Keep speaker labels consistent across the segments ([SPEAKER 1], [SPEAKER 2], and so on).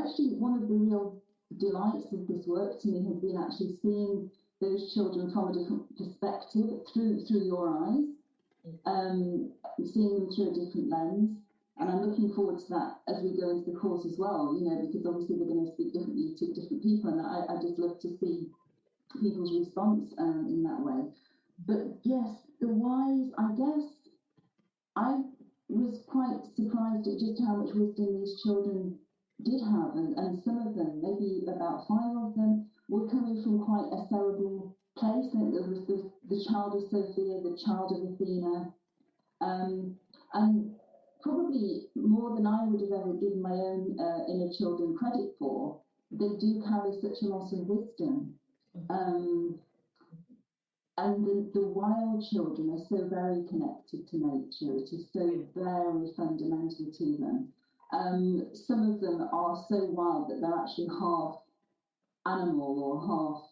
[SPEAKER 1] Actually, one of the real delights of this work to me has been actually seeing those children from a different perspective through your eyes, seeing them through a different lens. And I'm looking forward to that as we go into the course as well, because obviously we're going to speak differently to different people, and I just love to see people's response in that way. But yes, the whys, I guess, I was quite surprised at just how much wisdom these children did have, and some of them, maybe about 5 of them, were coming from quite a cerebral place. And there was the child of Sophia, the child of Athena, and probably more than I would have ever given my own inner children credit for. They do carry such a lot of wisdom. And the wild children are so very connected to nature. It is so very fundamental to them. Some of them are so wild that they're actually half animal or half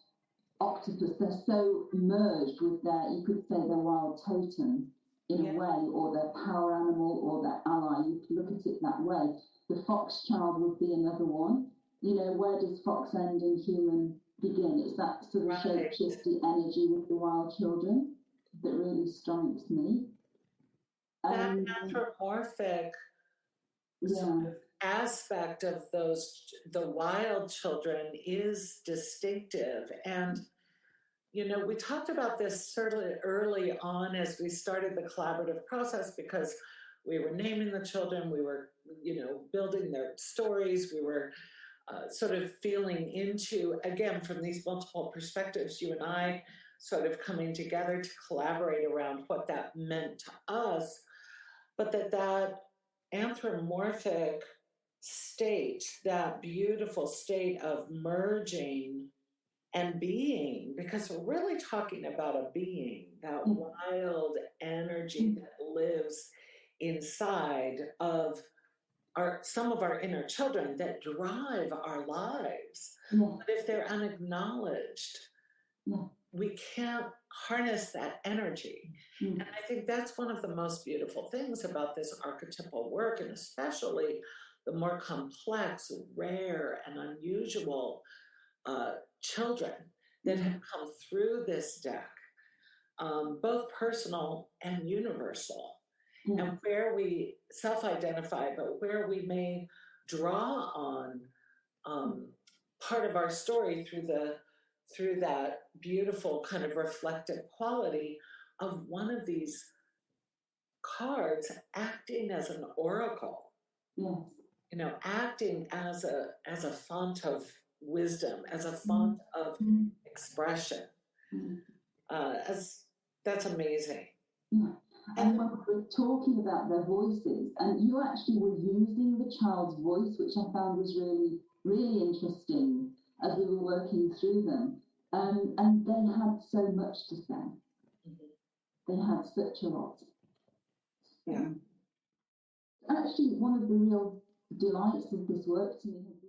[SPEAKER 1] octopus. They're so merged with you could say, their wild totem in a way, or their power animal or their ally. You could look at it that way. The fox child would be another one. Where does fox end and human begin? It's that sort of shape-shifty energy with the wild children that really strikes me.
[SPEAKER 2] That anthropomorphic sort of aspect of the wild children is distinctive. And, we talked about this certainly early on as we started the collaborative process, because we were naming the children, we were, building their stories, we were sort of feeling into, again, from these multiple perspectives, you and I sort of coming together to collaborate around what that meant to us, but that anthropomorphic state, that beautiful state of merging and being, because we're really talking about a being, that wild energy that lives inside of some of our inner children that drive our lives. But if they're unacknowledged, we can't harness that energy. And I think that's one of the most beautiful things about this archetypal work, and especially the more complex, rare, and unusual children that have come through this deck, both personal and universal. And where we self-identify, but where we may draw on part of our story through that beautiful kind of reflective quality of one of these cards acting as an oracle, acting as a font of wisdom, as a font of expression. That's amazing.
[SPEAKER 1] And when we were talking about their voices, and you actually were using the child's voice, which I found was really, really interesting as we were working through them. And they had so much to say. They had such a lot. Actually, one of the real delights of this work to me has been